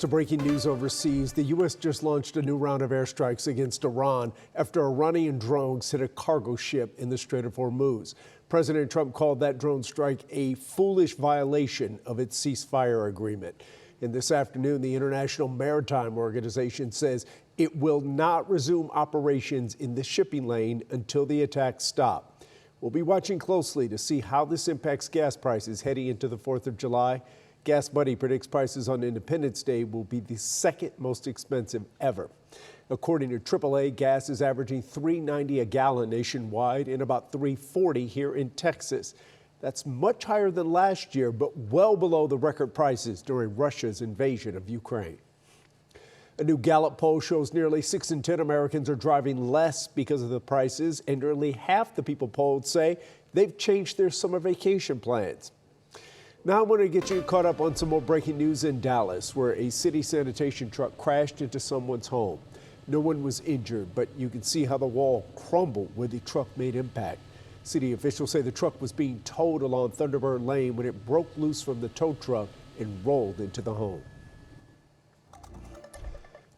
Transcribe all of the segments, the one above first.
To breaking news overseas, the U.S. just launched a new round of airstrikes against Iran after Iranian drones hit a cargo ship in the Strait of Hormuz. President Trump called that drone strike a foolish violation of its ceasefire agreement. And this afternoon, the International Maritime Organization says it will not resume operations in the shipping lane until the attacks stop. We'll be watching closely to see how this impacts gas prices heading into the 4th of July. Gas Buddy predicts prices on Independence Day will be the second most expensive ever. According to AAA, gas is averaging $3.90 a gallon nationwide and about $3.40 here in Texas. That's much higher than last year, but well below the record prices during Russia's invasion of Ukraine. A new Gallup poll shows nearly 6 in 10 Americans are driving less because of the prices, and nearly half the people polled say they've changed their summer vacation plans. Now I want to get you caught up on some more breaking news in Dallas, where a city sanitation truck crashed into someone's home. No one was injured, but you can see how the wall crumbled where the truck made impact. City officials say the truck was being towed along Thunderbird Lane when it broke loose from the tow truck and rolled into the home.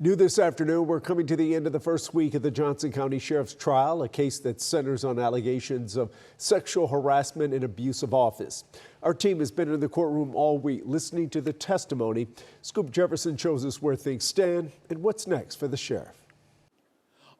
New this afternoon, we're coming to the end of the first week of the Johnson County Sheriff's trial, a case that centers on allegations of sexual harassment and abuse of office. Our team has been in the courtroom all week listening to the testimony. Scoop Jefferson shows us where things stand and what's next for the sheriff.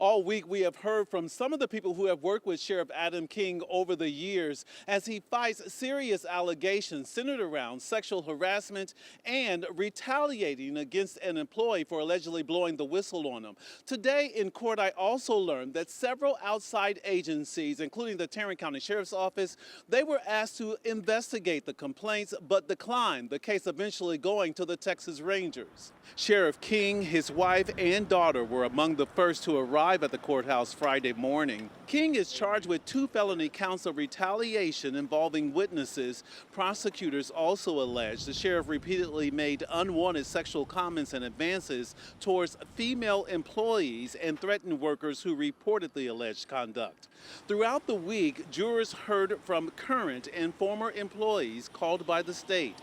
All week, we have heard from some of the people who have worked with Sheriff Adam King over the years as he fights serious allegations centered around sexual harassment and retaliating against an employee for allegedly blowing the whistle on him. Today in court, I also learned that several outside agencies, including the Tarrant County Sheriff's Office, they were asked to investigate the complaints but declined, the case eventually going to the Texas Rangers. Sheriff King, his wife, and daughter were among the first to arrive at the courthouse Friday morning. King is charged with 2 felony counts of retaliation involving witnesses. Prosecutors also allege the sheriff repeatedly made unwanted sexual comments and advances towards female employees and threatened workers who reported the alleged conduct. Throughout the week, jurors heard from current and former employees called by the state.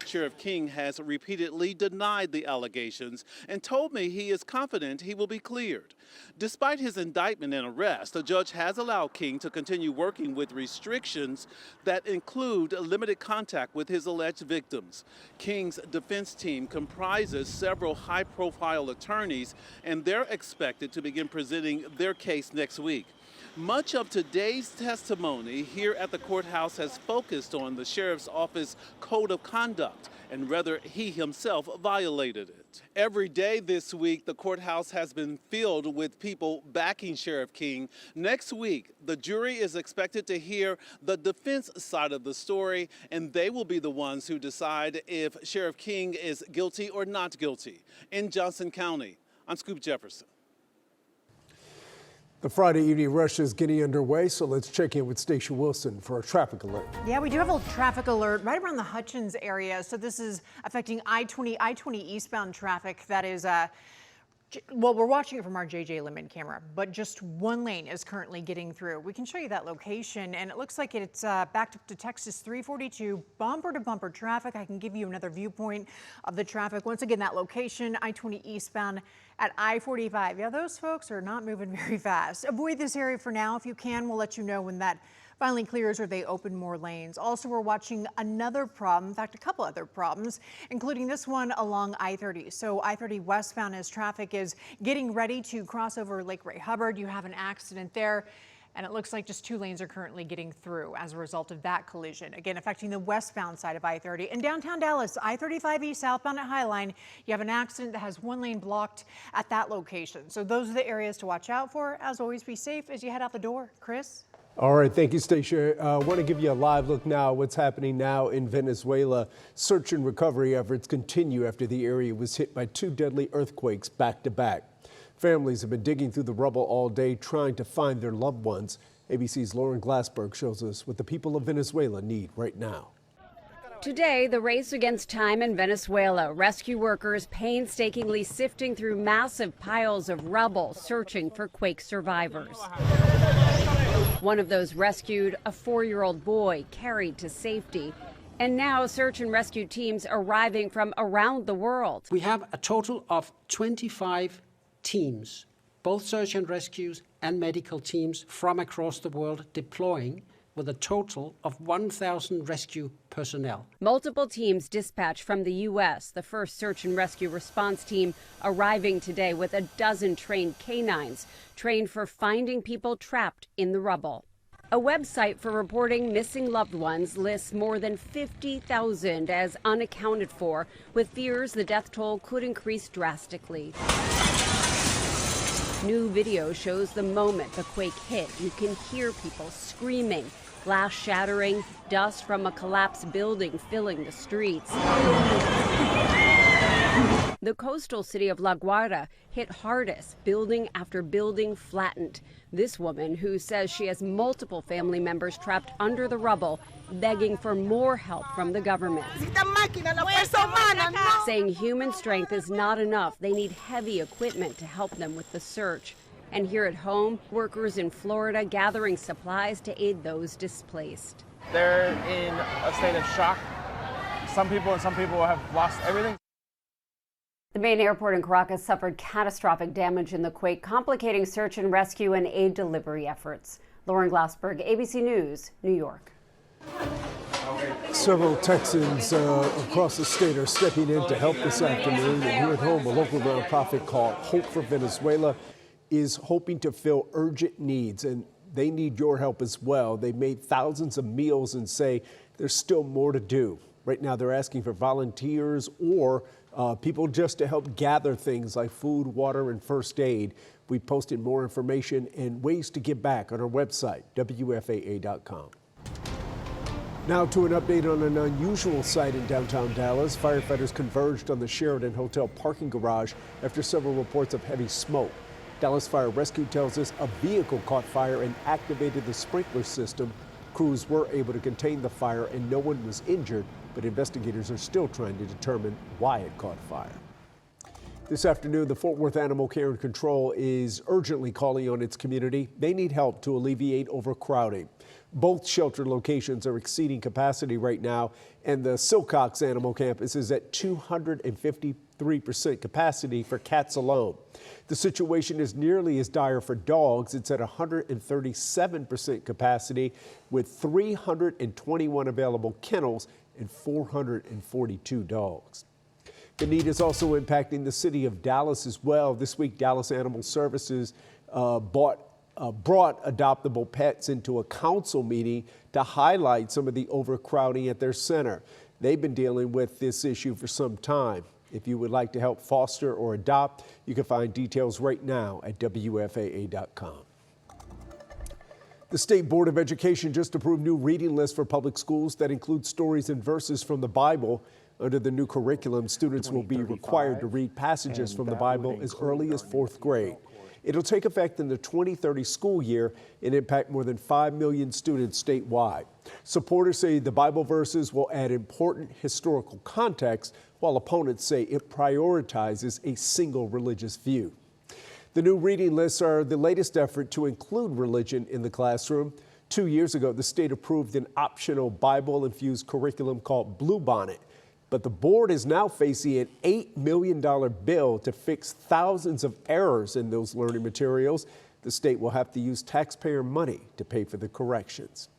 Sheriff King has repeatedly denied the allegations and told me he is confident he will be cleared. Despite his indictment and arrest, the judge has allowed King to continue working with restrictions that include limited contact with his alleged victims. King's defense team comprises several high-profile attorneys, and they're expected to begin presenting their case next week. Much of today's testimony here at the courthouse has focused on the sheriff's office code of conduct and whether he himself violated it. Every day this week, the courthouse has been filled with people backing Sheriff King. Next week, the jury is expected to hear the defense side of the story, and they will be the ones who decide if Sheriff King is guilty or not guilty. In Johnson County, I'm Scoop Jefferson. The Friday evening rush is getting underway, so let's check in with Stacia Wilson for a traffic alert. Yeah, we do have a traffic alert right around the Hutchins area. So this is affecting I-20 eastbound traffic. That is, well, we're watching it from our JJ Lemon camera, but just one lane is currently getting through. We can show you that location, and it looks like it's backed up to Texas 342, bumper to bumper traffic. I can give you another viewpoint of the traffic. Once again, that location, I-20 eastbound at I-45. Yeah, those folks are not moving very fast. Avoid this area for now if you can. We'll let you know when that finally clears or they open more lanes. Also, we're watching another problem, in fact, a couple other problems, including this one along I-30. So I-30 westbound as traffic is getting ready to cross over Lake Ray Hubbard. You have an accident there, and it looks like just 2 lanes are currently getting through as a result of that collision. Again, affecting the westbound side of I-30. In downtown Dallas, I-35 east southbound at Highline, you have an accident that has 1 lane blocked at that location. So those are the areas to watch out for. As always, be safe as you head out the door. Chris? All right, thank you, Stacia. I want to give you a live look now what's happening now in Venezuela. Search and recovery efforts continue after the area was hit by 2 deadly earthquakes back to back. Families have been digging through the rubble all day trying to find their loved ones. ABC's Lauren Glassberg shows us what the people of Venezuela need right now. Today, the race against time in Venezuela. Rescue workers painstakingly sifting through massive piles of rubble, searching for quake survivors. One of those rescued, a 4-year-old boy carried to safety. And now search and rescue teams arriving from around the world. We have a total of 25 teams, both search and rescues and medical teams from across the world deploying with a total of 1,000 rescue personnel. Multiple teams dispatched from the U.S., the first search and rescue response team arriving today with a dozen trained canines, trained for finding people trapped in the rubble. A website for reporting missing loved ones lists more than 50,000 as unaccounted for, with fears the death toll could increase drastically. New video shows the moment the quake hit. You can hear people screaming, glass shattering, dust from a collapsed building filling the streets. The coastal city of La Guardia hit hardest, building after building flattened. This woman, who says she has multiple family members trapped under the rubble, begging for more help from the government. Saying human strength is not enough. They need heavy equipment to help them with the search. And here at home, workers in Florida gathering supplies to aid those displaced. They're in a state of shock. Some people have lost everything. The main airport in Caracas suffered catastrophic damage in the quake, complicating search and rescue and aid delivery efforts. Lauren Glassberg, ABC News, New York. Several Texans across the state are stepping in to help this afternoon. And here at home, a local nonprofit called Hope for Venezuela is hoping to fill urgent needs, and they need your help as well. They made thousands of meals and say there's still more to do. Right now, they're asking for volunteers or people just to help gather things like food, water, and first aid. We posted more information and ways to give back on our website, WFAA.com. Now to an update on an unusual sight in downtown Dallas. Firefighters converged on the Sheraton Hotel parking garage after several reports of heavy smoke. Dallas Fire Rescue tells us a vehicle caught fire and activated the sprinkler system. Crews were able to contain the fire and no one was injured, but investigators are still trying to determine why it caught fire. This afternoon, the Fort Worth Animal Care and Control is urgently calling on its community. They need help to alleviate overcrowding. Both shelter locations are exceeding capacity right now, and the Silcox Animal Campus is at 253% capacity for cats alone. The situation is nearly as dire for dogs. It's at 137% capacity with 321 available kennels and 442 dogs. The need is also impacting the city of Dallas as well. This week, Dallas Animal Services brought adoptable pets into a council meeting to highlight some of the overcrowding at their center. They've been dealing with this issue for some time. If you would like to help foster or adopt, you can find details right now at WFAA.com. The State Board of Education just approved new reading lists for public schools that include stories and verses from the Bible. Under the new curriculum, students will be required to read passages from the Bible as early as 4th grade. It'll take effect in the 2030 school year and impact more than 5 million students statewide. Supporters say the Bible verses will add important historical context, while opponents say it prioritizes a single religious view. The new reading lists are the latest effort to include religion in the classroom. 2 years ago, the state approved an optional Bible-infused curriculum called Bluebonnet. But the board is now facing an $8 million bill to fix thousands of errors in those learning materials. The state will have to use taxpayer money to pay for the corrections.